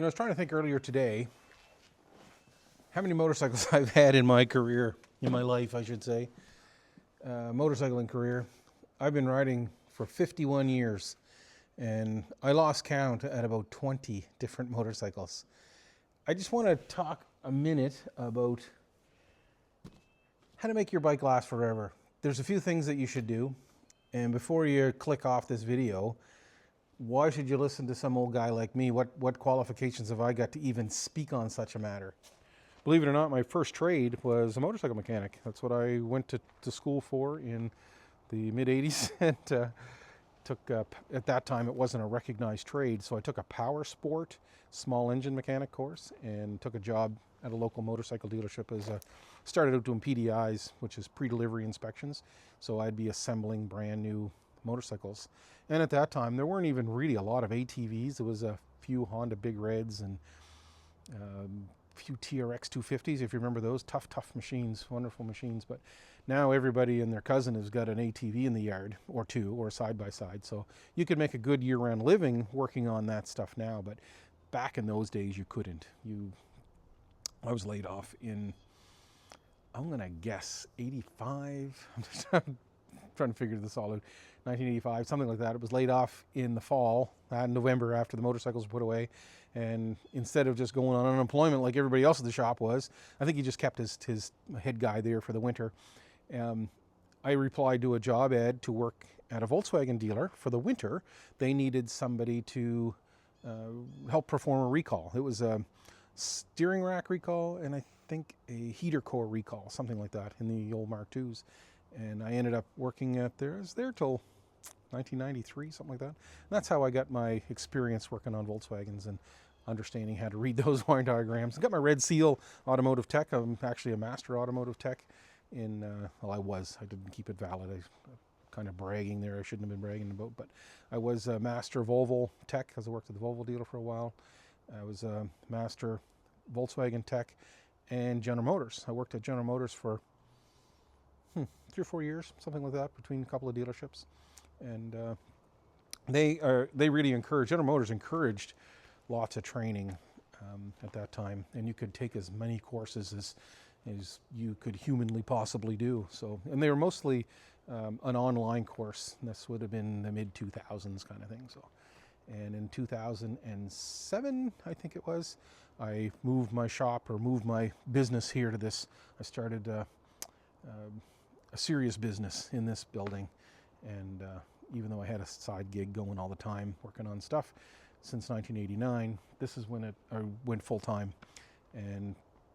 I was trying to think earlier today how many motorcycles I've had in my career, in my life, I should say. Motorcycling career. I've been riding for 51 years, and I lost count at about 20 different motorcycles. I just want to talk a minute about how to make your bike last forever. There's a few things that you should do, and before you click off this video, why should you listen to some old guy like me? What qualifications have I got to even speak on such a matter? Believe it or not, my first trade was a motorcycle mechanic. That's what I went to school for in the mid-'80s. And took, at that time, it wasn't a recognized trade, so I took a power sport, small engine mechanic course, and took a job at a local motorcycle dealership started out doing PDIs, which is pre-delivery inspections. So I'd be assembling brand new motorcycles. And at that time, there weren't even really a lot of ATVs. There was a few Honda Big Reds and few TRX 250s, if you remember those. Tough machines, wonderful machines. But now everybody and their cousin has got an ATV in the yard, or two, or side by side. So you could make a good year-round living working on that stuff now. But back in those days, you couldn't. I was laid off in, I'm going to guess, 85. I'm just trying to figure this all out. 1985, something like that. It was laid off in the fall, in November, after the motorcycles were put away. And instead of just going on unemployment like everybody else at the shop was, I think he just kept his head guy there for the winter. I replied to a job ad to work at a Volkswagen dealer for the winter. They needed somebody to help perform a recall. It was a steering rack recall and I think a heater core recall, something like that, in the old Mark IIs. And I ended up working at there. I was there till 1993, something like that. And that's how I got my experience working on Volkswagens and understanding how to read those wiring diagrams. I got my Red Seal automotive tech. I'm actually a master automotive tech in, well, I was. I didn't keep it valid. I'm kind of bragging there. I shouldn't have been bragging about, but I was a master Volvo tech because I worked at the Volvo dealer for a while. I was a master Volkswagen tech and General Motors. I worked at General Motors for 3 or 4 years, something like that, between a couple of dealerships. And they really encouraged, General Motors encouraged lots of training at that time, and you could take as many courses as you could humanly possibly do. So, and they were mostly an online course. This would have been the mid-2000s kind of thing. So, and in 2007, I think it was, I moved my shop, or moved my business here to this. I started a serious business in this building, and even though I had a side gig going all the time working on stuff since 1989, this is when I went full-time. And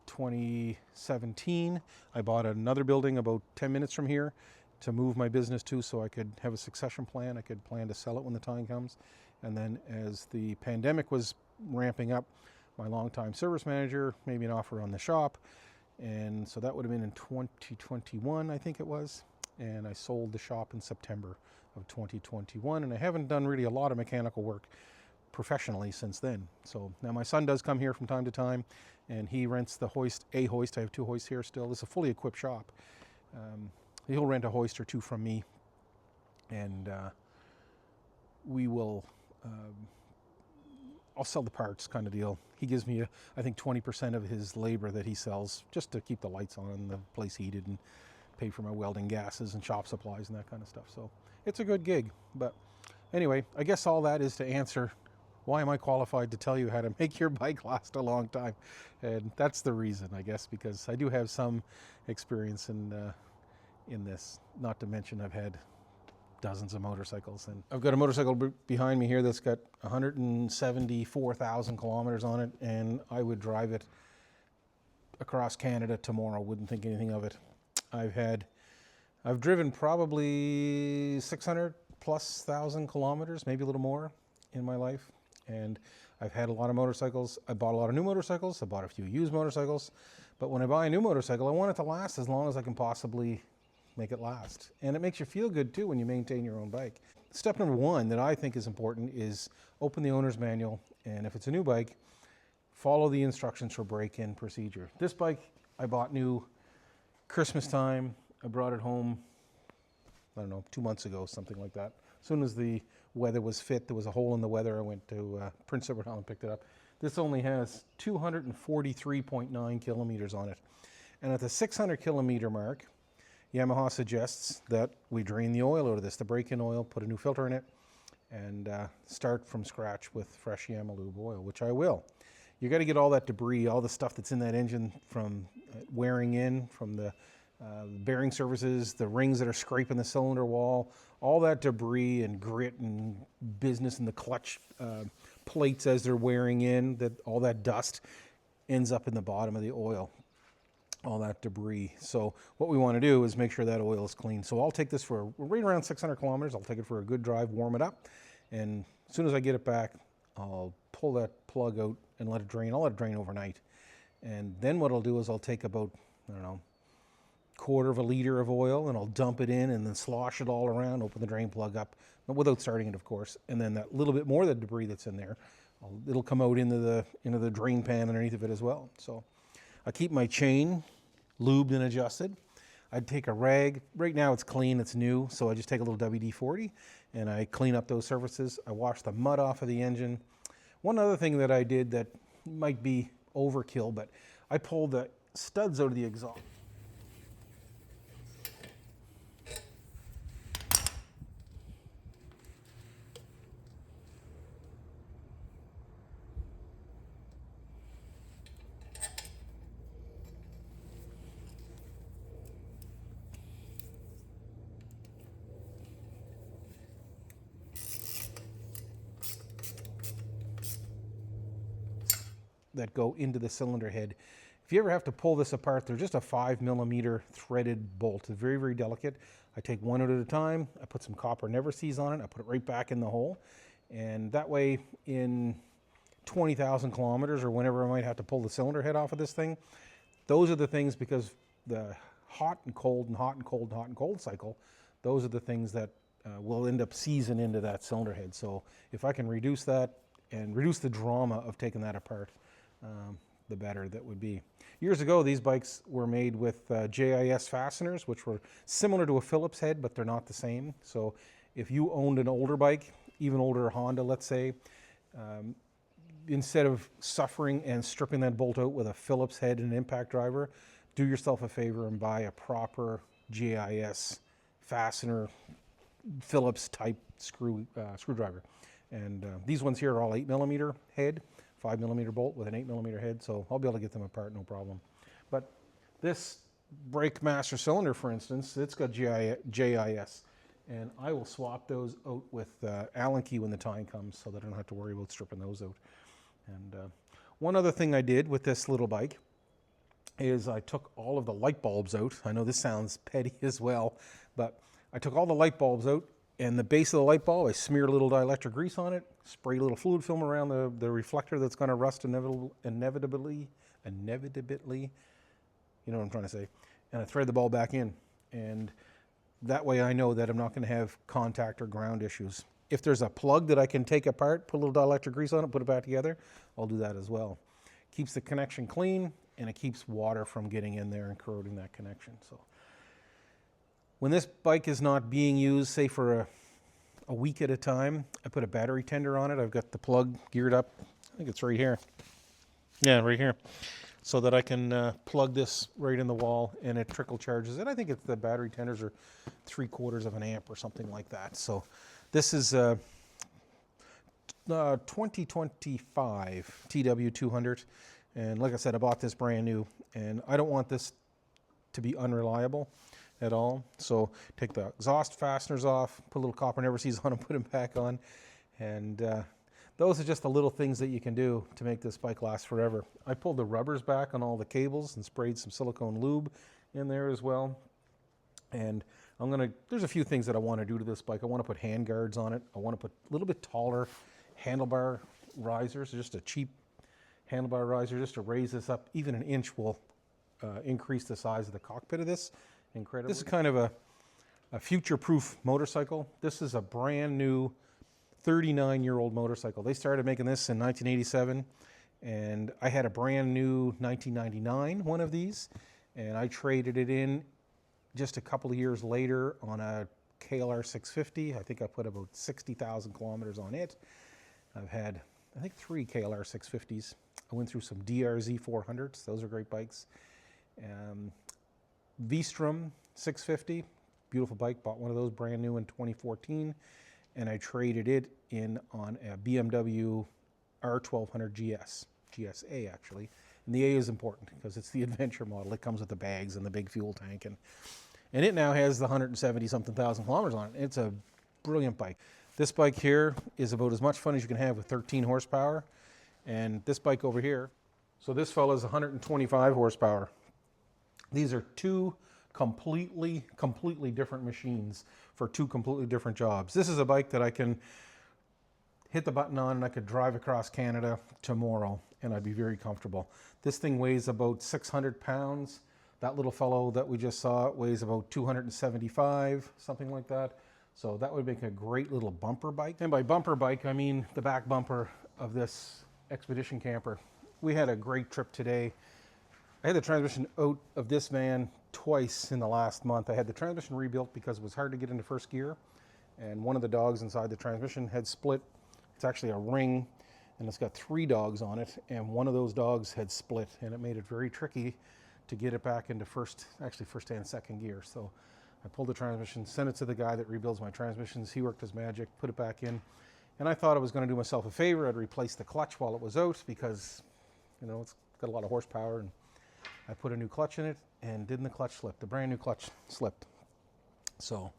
2017 I bought another building about 10 minutes from here to move my business to, so I could have a succession plan. I could plan to sell it when the time comes. And then as the pandemic was ramping up, my longtime service manager made me an offer on the shop. And so that would have been in 2021, I think it was. And I sold the shop in September of 2021. And I haven't done really a lot of mechanical work professionally since then. So now my son does come here from time to time, and he rents the hoist. I have 2 hoists here still. This is a fully equipped shop. He'll rent a hoist or 2 from me. And we will, I'll sell the parts kind of deal. He gives me, I think, 20% of his labor that he sells just to keep the lights on and the place heated and pay for my welding gases and shop supplies and that kind of stuff. So it's a good gig. But anyway, I guess all that is to answer, why am I qualified to tell you how to make your bike last a long time? And that's the reason, I guess, because I do have some experience in this. Not to mention I've had dozens of motorcycles, and I've got a motorcycle behind me here that's got 174,000 kilometers on it, and I would drive it across Canada tomorrow, wouldn't think anything of it. I've driven probably 600,000+ kilometers, maybe a little more in my life, and I've had a lot of motorcycles. I bought a lot of new motorcycles. I bought a few used motorcycles, but when I buy a new motorcycle, I want it to last as long as I can possibly make it last. And it makes you feel good too when you maintain your own bike. Step number 1 that I think is important is open the owner's manual, and if it's a new bike, follow the instructions for break-in procedure. This bike I bought new Christmas time. I brought it home, I don't know, 2 months ago, something like that. As soon as the weather was fit. There was a hole in the weather. I went to Prince Edward Island and picked it up. This only has 243.9 kilometers on it. And at the 600 kilometer mark, Yamaha suggests that we drain the oil out of this, the break-in oil, put a new filter in it, and start from scratch with fresh Yamalube oil, which I will. You got to get all that debris, all the stuff that's in that engine from wearing in, from the bearing surfaces, the rings that are scraping the cylinder wall, all that debris and grit and business in the clutch plates as they're wearing in, that all that dust ends up in the bottom of the oil, all that debris. So what we want to do is make sure that oil is clean. So I'll take this for right around 600 kilometers. I'll take it for a good drive, warm it up, and as soon as I get it back, I'll pull that plug out and let it drain. I'll let it drain overnight. And then what I'll do is I'll take about, I don't know, quarter of a liter of oil, and I'll dump it in and then slosh it all around, open the drain plug up, without starting it, of course. And then that little bit more of the debris that's in there, it'll come out into the drain pan underneath of it as well. So I keep my chain lubed and adjusted. I'd take a rag. Right now it's clean, it's new, so I just take a little WD-40 and I clean up those surfaces. I wash the mud off of the engine. One other thing that I did that might be overkill, but I pulled the studs out of the exhaust. That go into the cylinder head. If you ever have to pull this apart, they're just a 5mm threaded bolt. It's very, very delicate. I take one out at a time. I put some copper never seize on it. I put it right back in the hole. And that way, in 20,000 kilometers or whenever I might have to pull the cylinder head off of this thing, those are the things, because the hot and cold and hot and cold and hot and cold cycle, those are the things that will end up seizing into that cylinder head. So if I can reduce that and reduce the drama of taking that apart, the better that would be. Years ago, these bikes were made with JIS fasteners, which were similar to a Phillips head, but they're not the same. So if you owned an older bike, even older Honda, let's say, instead of suffering and stripping that bolt out with a Phillips head and an impact driver, do yourself a favor and buy a proper JIS fastener, Phillips type screwdriver. And these ones here are all 8mm head, 5mm bolt with an 8mm head, so I'll be able to get them apart, no problem. But this brake master cylinder, for instance, it's got JIS, and I will swap those out with Allen key when the time comes, so that I don't have to worry about stripping those out. And one other thing I did with this little bike is I took all of the light bulbs out. I know this sounds petty as well, but I took all the light bulbs out, and the base of the light bulb, I smeared a little dielectric grease on it, sprayed a little fluid film around the reflector that's going to rust inevitably, you know what I'm trying to say, and I thread the ball back in. And that way I know that I'm not going to have contact or ground issues. If there's a plug that I can take apart, put a little dielectric grease on it, put it back together, I'll do that as well. Keeps the connection clean, and it keeps water from getting in there and corroding that connection. So when this bike is not being used, say for a week at a time, I put a battery tender on it. I've got the plug geared up. I think it's right here. Yeah, right here. So that I can plug this right in the wall and it trickle charges it. I think the battery tenders are 3/4 of an amp or something like that. So this is 2025 TW200. And like I said, I bought this brand new, and I don't want this to be unreliable at all. So take the exhaust fasteners off, put a little copper never seize on them, put them back on. And those are just the little things that you can do to make this bike last forever. I pulled the rubbers back on all the cables and sprayed some silicone lube in there as well. And there's a few things that I want to do to this bike. I want to put hand guards on it. I want to put a little bit taller handlebar risers, just a cheap handlebar riser, just to raise this up. Even an inch will increase the size of the cockpit of this incredibly. This is kind of a future-proof motorcycle. This is a brand new 39-year-old motorcycle. They started making this in 1987, and I had a brand new 1999 one of these, and I traded it in just a couple of years later on a KLR 650. I think I put about 60,000 kilometers on it. I've had, I think, 3 KLR 650s. I went through some DRZ 400s. Those are great bikes. V-Strom 650, beautiful bike. Bought one of those brand new in 2014, and I traded it in on a BMW R1200 GSA actually. And the A is important because it's the adventure model. It comes with the bags and the big fuel tank, and it now has the 170 something thousand kilometers on it. It's a brilliant bike. This bike here is about as much fun as you can have with 13 horsepower, and this bike over here, so this fellow is 125 horsepower. These are two completely different machines for two completely different jobs. This is a bike that I can hit the button on and I could drive across Canada tomorrow and I'd be very comfortable. This thing weighs about 600 pounds. That little fellow that we just saw weighs about 275, something like that. So that would make a great little bumper bike. And by bumper bike, I mean the back bumper of this expedition camper. We had a great trip today. I had the transmission out of this van twice in the last month. I had the transmission rebuilt because it was hard to get into first gear, and one of the dogs inside the transmission had split. It's actually a ring, and it's got 3 dogs on it, and one of those dogs had split, and it made it very tricky to get it back into first and second gear. So I pulled the transmission, sent it to the guy that rebuilds my transmissions. He worked his magic, put it back in, and I thought I was going to do myself a favor. I'd replace the clutch while it was out because, you know, it's got a lot of horsepower, and I put a new clutch in it, and didn't the clutch slip? The brand new clutch slipped. So,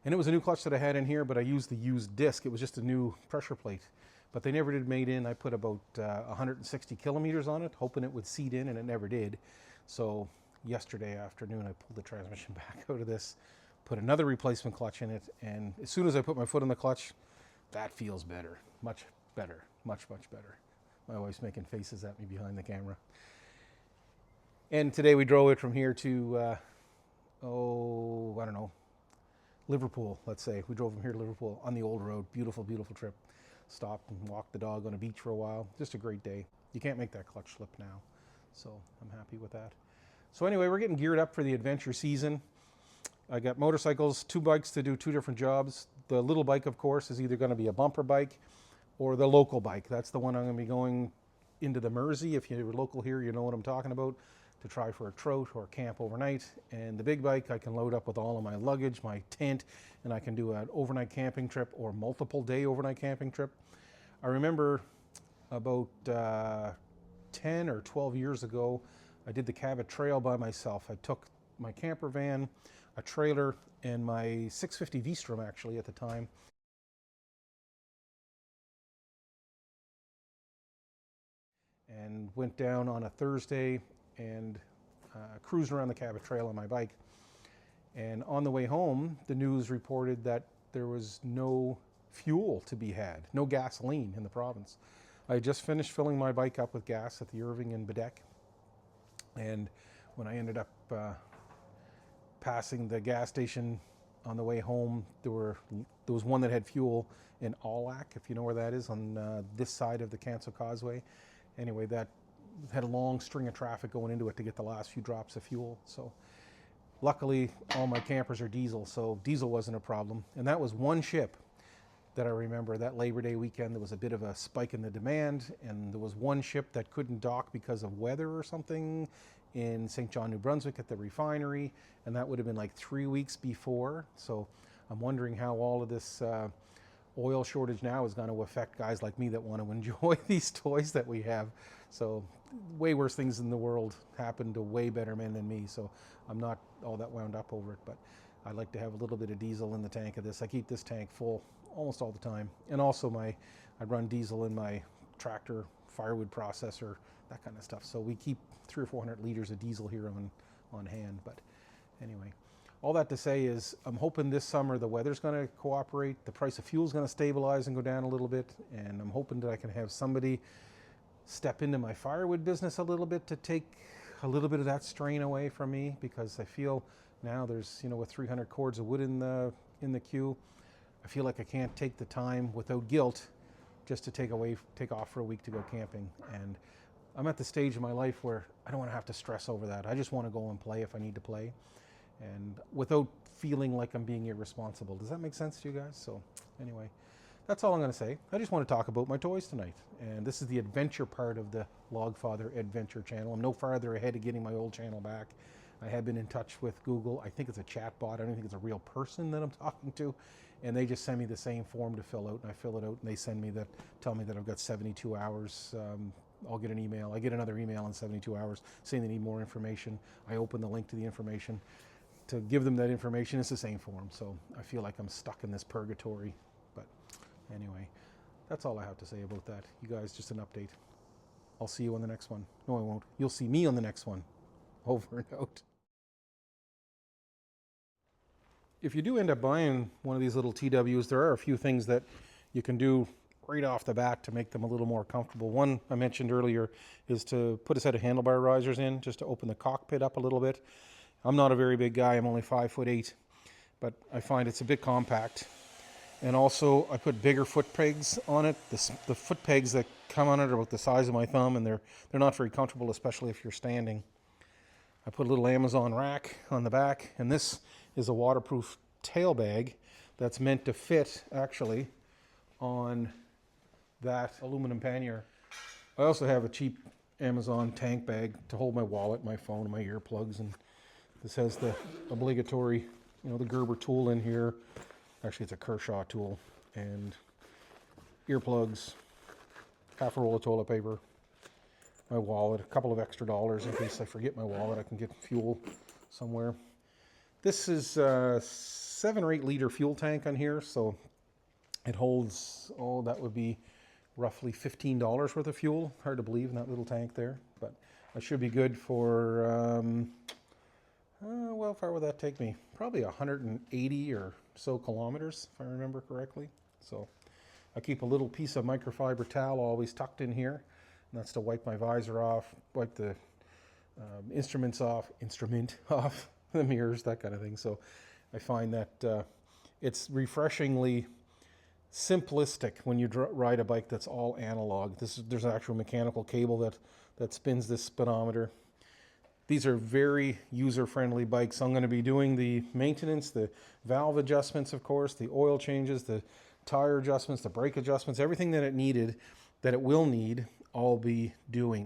and it was a new clutch that I had in here, but I used the used disc. It was just a new pressure plate, but they never did made in. I put about 160 kilometers on it, hoping it would seat in, and it never did. So yesterday afternoon, I pulled the transmission back out of this, put another replacement clutch in it, and as soon as I put my foot on the clutch, that feels better, much better, much better. My wife's making faces at me behind the camera. And today we drove it from here to, I don't know, Liverpool, let's say. We drove from here to Liverpool on the old road. Beautiful, beautiful trip. Stopped and walked the dog on a beach for a while. Just a great day. You can't make that clutch slip now. So I'm happy with that. So anyway, we're getting geared up for the adventure season. I got motorcycles, 2 bikes to do 2 different jobs. The little bike, of course, is either going to be a bumper bike or the local bike. That's the one I'm going to be going into the Mersey. If you're local here, you know what I'm talking about. To try for a trout or camp overnight. And the big bike I can load up with all of my luggage, my tent, and I can do an overnight camping trip or multiple day overnight camping trip. I remember about 10 or 12 years ago, I did the Cabot Trail by myself. I took my camper van, a trailer, and my 650 V-Strom actually at the time. And went down on a Thursday and cruised around the Cabot Trail on my bike. And on the way home, the news reported that there was no fuel to be had, no gasoline in the province. I just finished filling my bike up with gas at the Irving in Bedeck. And when I ended up passing the gas station on the way home, there was one that had fuel in Allac, if you know where that is, on this side of the Canso Causeway. Anyway, that had a long string of traffic going into it to get the last few drops of fuel. So luckily all my campers are diesel, so diesel wasn't a problem. And that was one ship that I remember that Labor Day weekend. There was a bit of a spike in the demand, and there was one ship that couldn't dock because of weather or something in St. John, New Brunswick at the refinery, and that would have been like 3 weeks before. So I'm wondering how all of this oil shortage now is going to affect guys like me that want to enjoy these toys that we have. So way worse things in the world happen to way better men than me, so I'm not all that wound up over it, but I like to have a little bit of diesel in the tank of this. I keep this tank full almost all the time. And also I run diesel in my tractor, firewood processor, that kind of stuff. So we keep 300 or 400 liters of diesel here on hand. But anyway, all that to say is I'm hoping this summer the weather's going to cooperate, the price of fuel is going to stabilize and go down a little bit, and I'm hoping that I can have somebody step into my firewood business a little bit to take a little bit of that strain away from me, because I feel now there's, you know, with 300 cords of wood in the queue, I feel like I can't take the time without guilt just to take off for a week to go camping. And I'm at the stage in my life where I don't want to have to stress over that. I just want to go and play if I need to play. And without feeling like I'm being irresponsible. Does that make sense to you guys? So anyway, that's all I'm going to say. I just want to talk about my toys tonight. And this is the adventure part of the Logfather Adventure channel. I'm no farther ahead of getting my old channel back. I have been in touch with Google. I think it's a chat bot. I don't think it's a real person that I'm talking to. And they just send me the same form to fill out, and I fill it out, and they send me that, tell me that I've got 72 hours. I'll get an email. I get another email in 72 hours saying they need more information. I open the link to the information to give them that information. It's the same form. So I feel like I'm stuck in this purgatory. But anyway, that's all I have to say about that. You guys, just an update. I'll see you on the next one. No, I won't. You'll see me on the next one. Over and out. If you do end up buying one of these little TWs, there are a few things that you can do right off the bat to make them a little more comfortable. One I mentioned earlier is to put a set of handlebar risers in, just to open the cockpit up a little bit. I'm not a very big guy. I'm only 5'8", but I find it's a bit compact. And also I put bigger foot pegs on it. The foot pegs that come on it are about the size of my thumb, and they're not very comfortable, especially if you're standing. I put a little Amazon rack on the back, and this is a waterproof tail bag that's meant to fit actually on that aluminum pannier. I also have a cheap Amazon tank bag to hold my wallet, my phone, and my earplugs, and this has the obligatory, the Gerber tool in here. Actually, it's a Kershaw tool, and earplugs, half a roll of toilet paper, my wallet, a couple of extra dollars in case I forget my wallet. I can get fuel somewhere. This is a 7 or 8 liter fuel tank on here, so it holds, that would be roughly $15 worth of fuel. Hard to believe in that little tank there, but I should be good for, well, how far would that take me? Probably 180 or so kilometers, if I remember correctly. So I keep a little piece of microfiber towel always tucked in here. And that's to wipe my visor off, wipe the instrument off, the mirrors, that kind of thing. So I find that it's refreshingly simplistic when you ride a bike that's all analog. There's an actual mechanical cable that spins this speedometer. These are very user-friendly bikes. I'm going to be doing the maintenance, the valve adjustments, of course, the oil changes, the tire adjustments, the brake adjustments, everything that it will need, I'll be doing.